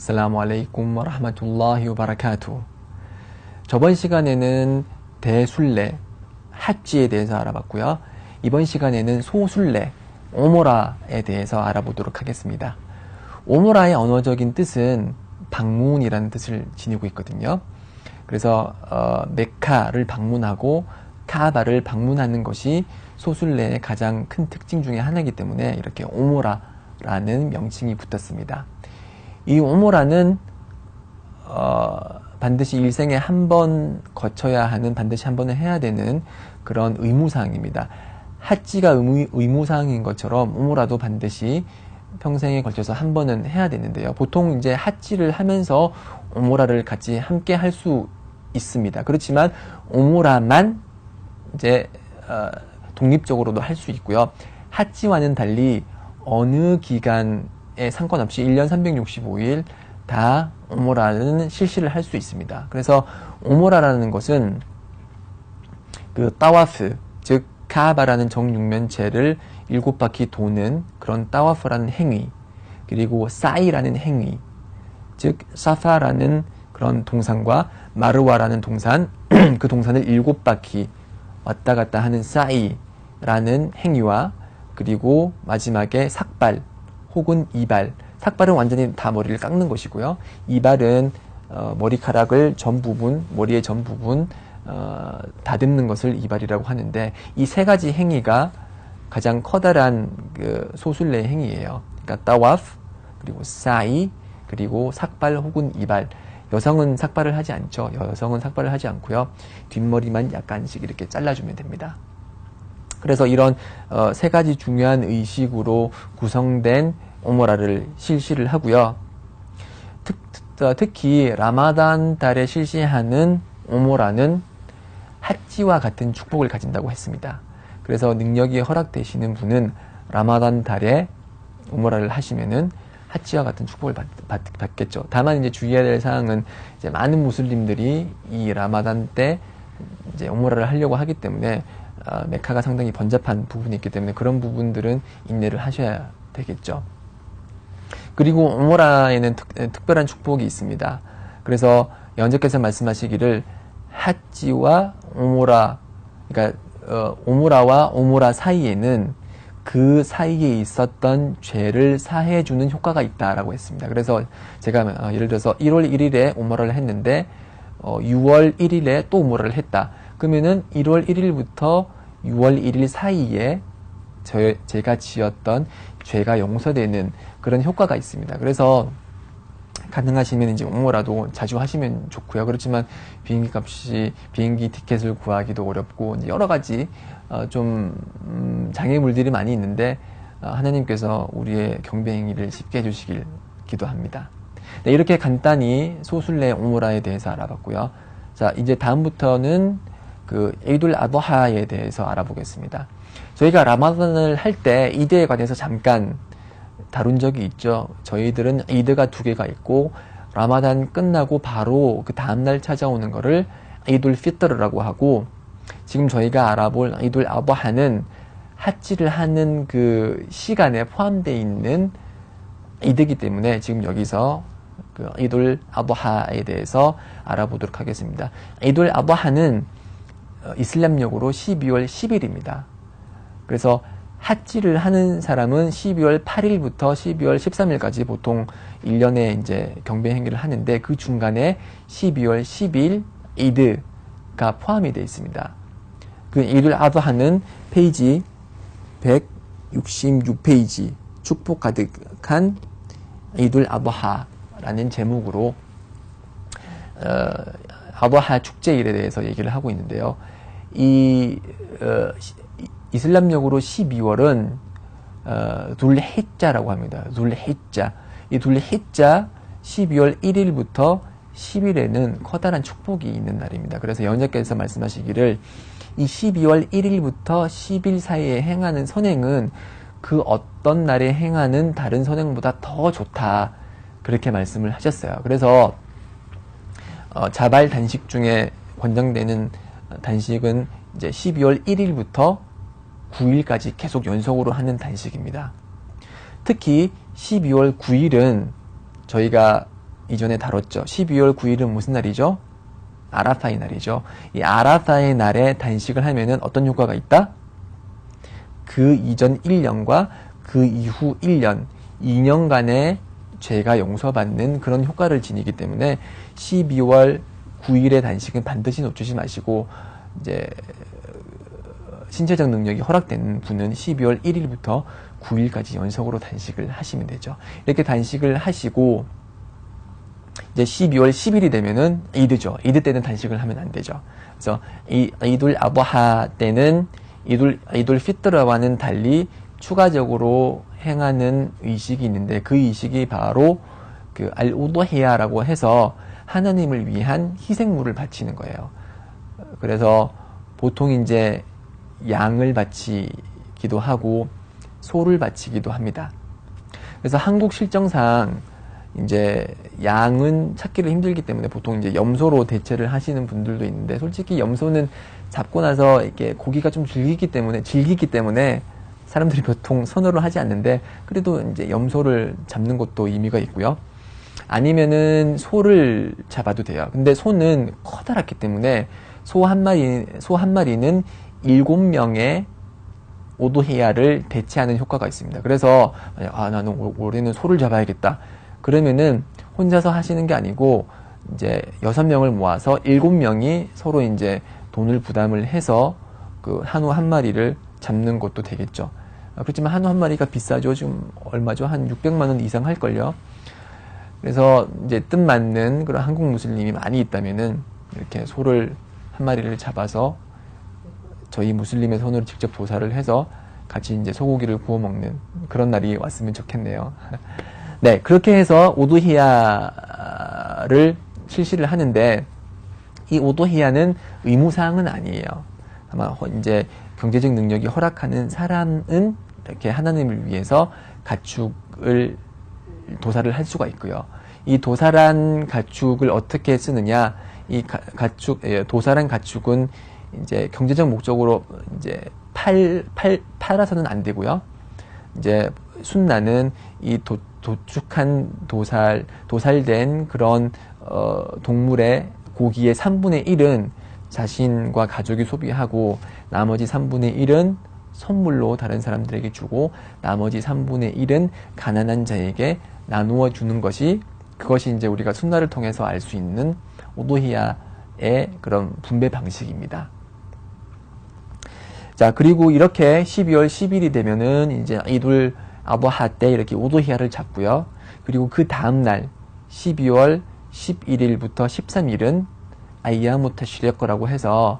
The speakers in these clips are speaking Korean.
아슬라무 알레이쿰 와라흐마툴라히 와바라카투. 저번 시간에는 대순례, 핫지에 대해서 알아봤고요. 이번 시간에는 소순례, 오모라에 대해서 알아보도록 하겠습니다. 오모라의 언어적인 뜻은 방문이라는 뜻을 지니고 있거든요. 그래서 메카를 방문하고 카아바를 방문하는 것이 소순례의 가장 큰 특징 중에 하나이기 때문에 이렇게 오모라라는 명칭이 붙었습니다. 이 오모라는 반드시 일생에 한 번 거쳐야 하는, 반드시 한 번은 해야 되는 그런 의무사항입니다. 핫지가 의무사항인 것처럼 오모라도 반드시 평생에 걸쳐서 한 번은 해야 되는데요. 보통 이제 핫지를 하면서 오모라를 같이 함께 할 수 있습니다. 그렇지만 오모라만 이제 독립적으로도 할 수 있고요. 핫지와는 달리 어느 기간에 상관없이 1년 365일 다 오모라는 실시를 할 수 있습니다. 그래서 오모라라는 것은 그 따와프, 즉 카아바라는 정육면체를 7바퀴 도는 그런 따와프라는 행위, 그리고 사이라는 행위, 즉 사파라는 그런 동산과 마르와라는 동산, 그 동산을 7바퀴 왔다 갔다 하는 사이라는 행위와, 그리고 마지막에 삭발 혹은 이발, 삭발은 완전히 다 머리를 깎는 것이고요. 이발은 머리카락을 머리의 전 부분 다듬는 것을 이발이라고 하는데, 이 세 가지 행위가 가장 커다란 그 소순례 행위예요. 그러니까 따와프, 그리고 사이, 그리고 삭발 혹은 이발. 여성은 삭발을 하지 않죠. 여성은 삭발을 하지 않고요. 뒷머리만 약간씩 이렇게 잘라주면 됩니다. 그래서 이런 세 가지 중요한 의식으로 구성된 오모라를 실시를 하고요. 특히 라마단 달에 실시하는 오모라는 핫지와 같은 축복을 가진다고 했습니다. 그래서 능력이 허락되시는 분은 라마단 달에 오모라를 하시면은 핫지와 같은 축복을 받겠죠. 다만 이제 주의해야 될 사항은, 이제 많은 무슬림들이 이 라마단 때 이제 오모라를 하려고 하기 때문에 메카가 상당히 번잡한 부분이 있기 때문에 그런 부분들은 인내를 하셔야 되겠죠. 그리고 오모라에는 특별한 축복이 있습니다. 그래서 연재께서 말씀하시기를 핫지와 오모라, 그러니까 오모라와 오모라 사이에는 그 사이에 있었던 죄를 사해주는 효과가 있다라고 했습니다. 그래서 제가 예를 들어서 1월 1일에 오모라를 했는데 6월 1일에 또 오모라를 했다. 그러면은 1월 1일부터 6월 1일 사이에 제가 지었던 죄가 용서되는 그런 효과가 있습니다. 그래서 가능하시면 이제 오모라도 자주 하시면 좋고요. 그렇지만 비행기 티켓을 구하기도 어렵고 여러 가지 장애물들이 많이 있는데 하나님께서 우리의 경배 행위를 쉽게 해주시길 기도합니다. 네, 이렇게 간단히 소순례 오모라에 대해서 알아봤고요. 자, 이제 다음부터는 그 에이둘 아도하에 대해서 알아보겠습니다. 저희가 라마단을 할 때 이드에 관해서 잠깐 다룬 적이 있죠. 저희들은 이드가 2개가 있고, 라마단 끝나고 바로 그 다음날 찾아오는 거를 이둘 피트르라고 하고, 지금 저희가 알아볼 이둘 아도하는 핫지를 하는 그 시간에 포함되어 있는 이드이기 때문에 지금 여기서 그 이둘 아도하에 대해서 알아보도록 하겠습니다. 이둘 아도하는 이슬람력으로 12월 10일입니다. 그래서 핫지를 하는 사람은 12월 8일부터 12월 13일까지 보통 1년에 이제 경배 행위를 하는데, 그 중간에 12월 10일 이드가 포함이 되어 있습니다. 그 이둘 아도하는 페이지 166페이지 축복 가득한 이둘 아도하라는 제목으로 아도하 축제일에 대해서 얘기를 하고 있는데요. 이슬람력으로 12월은 둘히자라고 합니다. 둘히자. 이 둘히자 12월 1일부터 10일에는 커다란 축복이 있는 날입니다. 그래서 연자께서 말씀하시기를 이 12월 1일부터 10일 사이에 행하는 선행은 그 어떤 날에 행하는 다른 선행보다 더 좋다. 그렇게 말씀을 하셨어요. 그래서 자발 단식 중에 권장되는 단식은 이제 12월 1일부터 9일까지 계속 연속으로 하는 단식입니다. 특히 12월 9일은 저희가 이전에 다뤘죠. 12월 9일은 무슨 날이죠? 아라파의 날이죠. 이 아라파의 날에 단식을 하면은 어떤 효과가 있다? 그 이전 1년과 그 이후 1년, 2년간의 죄가 용서받는 그런 효과를 지니기 때문에 12월 9일의 단식은 반드시 놓치지 마시고, 이제 신체적 능력이 허락되는 분은 12월 1일부터 9일까지 연속으로 단식을 하시면 되죠. 이렇게 단식을 하시고 이제 12월 10일이 되면은 이드죠. 이드 때는 단식을 하면 안 되죠. 그래서 이 이둘 아부하 때는 이둘 피트라와는 달리 추가적으로 행하는 의식이 있는데, 그 의식이 바로 그 알우도헤야라고 해서 하나님을 위한 희생물을 바치는 거예요. 그래서 보통 이제 양을 바치기도 하고 소를 바치기도 합니다. 그래서 한국 실정상 이제 양은 찾기를 힘들기 때문에 보통 이제 염소로 대체를 하시는 분들도 있는데, 솔직히 염소는 잡고 나서 이렇게 고기가 좀 질기기 때문에 사람들이 보통 선호를 하지 않는데, 그래도 이제 염소를 잡는 것도 의미가 있고요. 아니면은 소를 잡아도 돼요. 근데 소는 커다랗기 때문에 소 한 마리는 7명의 오도헤야를 대체하는 효과가 있습니다. 그래서 나는 올해는 소를 잡아야겠다. 그러면은 혼자서 하시는 게 아니고 이제 6명을 모아서 7명이 서로 이제 돈을 부담을 해서 그 한우 한 마리를 잡는 것도 되겠죠. 그렇지만 한우 한 마리가 비싸죠. 지금 얼마죠? 한 600만 원 이상 할걸요. 그래서 이제 뜻맞는 그런 한국 무슬림이 많이 있다면은 이렇게 소를 한 마리를 잡아서 저희 무슬림의 손으로 직접 도살을 해서 같이 이제 소고기를 구워 먹는 그런 날이 왔으면 좋겠네요. 네, 그렇게 해서 오도히야를 실시를 하는데, 이 오도히야는 의무사항은 아니에요. 아마 이제 경제적 능력이 허락하는 사람은 이렇게 하나님을 위해서 가축을 도살을 할 수가 있고요. 이 도살한 가축을 어떻게 쓰느냐? 이 도살한 가축은 이제 경제적 목적으로 이제 팔아서는 안 되고요. 이제 순나는 이 도살된 그런 동물의 고기의 3분의 1은 자신과 가족이 소비하고, 나머지 3분의 1은 선물로 다른 사람들에게 주고, 나머지 3분의 1은 가난한 자에게 나누어 주는 것이, 그것이 이제 우리가 순나를 통해서 알 수 있는 오도히야의 그런 분배 방식입니다. 자, 그리고 이렇게 12월 10일이 되면은 이제 이둘 아부하 때 이렇게 오도히야를 잡고요. 그리고 그 다음날 12월 11일부터 13일은 아이야무 타시리크라고 해서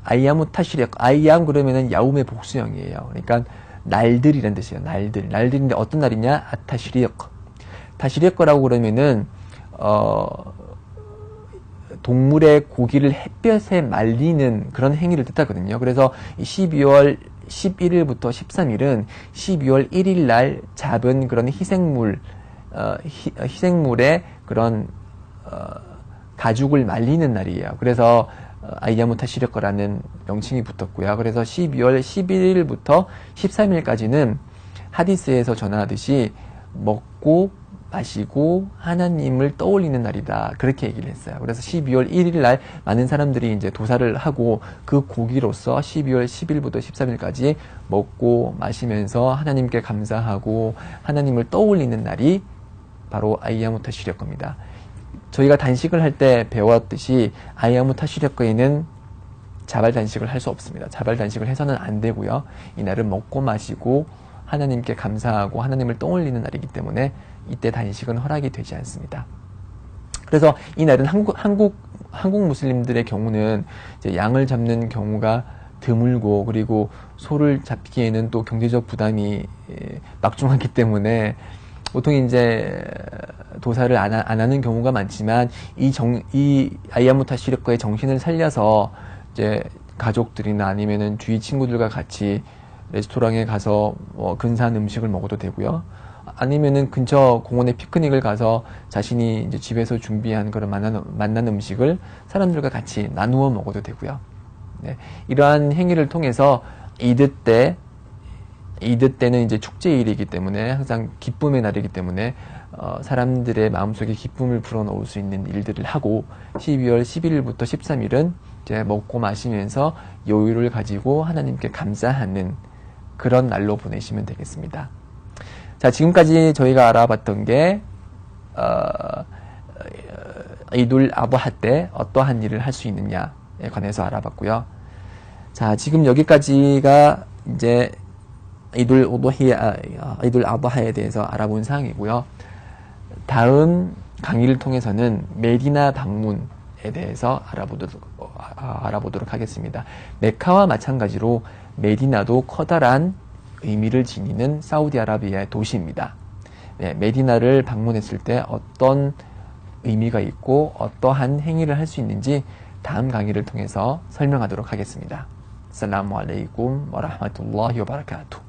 아이야무 타시리크, 아이얌 그러면은 야움의 복수형이에요. 그러니까 날들이란 뜻이에요. 날들인데 어떤 날이냐? 아타시리크. 타시리크라고 그러면은 동물의 고기를 햇볕에 말리는 그런 행위를 뜻하거든요. 그래서 12월 11일부터 13일은 12월 1일 날 잡은 그런 희생물의 그런 가죽을 말리는 날이에요. 그래서 아이야무 타시리크라는 명칭이 붙었고요. 그래서 12월 11일부터 13일까지는 하디스에서 전하듯이 먹고 마시고 하나님을 떠올리는 날이다, 그렇게 얘기를 했어요. 그래서 12월 1일 날 많은 사람들이 이제 도살을 하고, 그 고기로서 12월 10일부터 13일까지 먹고 마시면서 하나님께 감사하고 하나님을 떠올리는 날이 바로 아이야무 타시리크입니다. 저희가 단식을 할 때 배웠듯이 아이야무 타시리크에는 자발 단식을 할 수 없습니다. 자발 단식을 해서는 안 되고요. 이 날은 먹고 마시고 하나님께 감사하고 하나님을 떠올리는 날이기 때문에 이때 단식은 허락이 되지 않습니다. 그래서 이 날은 한국 무슬림들의 경우는 이제 양을 잡는 경우가 드물고, 그리고 소를 잡기에는 또 경제적 부담이 막중하기 때문에 보통 이제 도살을 안 하는 경우가 많지만, 이 아이야무 타시리크의 정신을 살려서 이제 가족들이나 아니면은 주위 친구들과 같이 레스토랑에 가서 근사한 음식을 먹어도 되고요. 아니면은 근처 공원에 피크닉을 가서 자신이 이제 집에서 준비한 그런 만난 음식을 사람들과 같이 나누어 먹어도 되고요. 네, 이러한 행위를 통해서 이드 때는 이제 축제일이기 때문에, 항상 기쁨의 날이기 때문에 사람들의 마음속에 기쁨을 불어넣을 수 있는 일들을 하고 12월 11일부터 13일은 이제 먹고 마시면서 여유를 가지고 하나님께 감사하는 그런 날로 보내시면 되겠습니다. 자, 지금까지 저희가 알아봤던 게 이둘 아부하 때 어떠한 일을 할 수 있느냐에 관해서 알아봤고요. 자, 지금 여기까지가 이제 이둘 아부하에 대해서 알아본 사항이고요. 다음 강의를 통해서는 메디나 방문에 대해서 알아보도록 하겠습니다. 메카와 마찬가지로 메디나도 커다란 의미를 지니는 사우디아라비아의 도시입니다. 네, 메디나를 방문했을 때 어떤 의미가 있고 어떠한 행위를 할 수 있는지 다음 강의를 통해서 설명하도록 하겠습니다. 살라무 알레이쿰 와 라흐마툴라히 와 바라카투.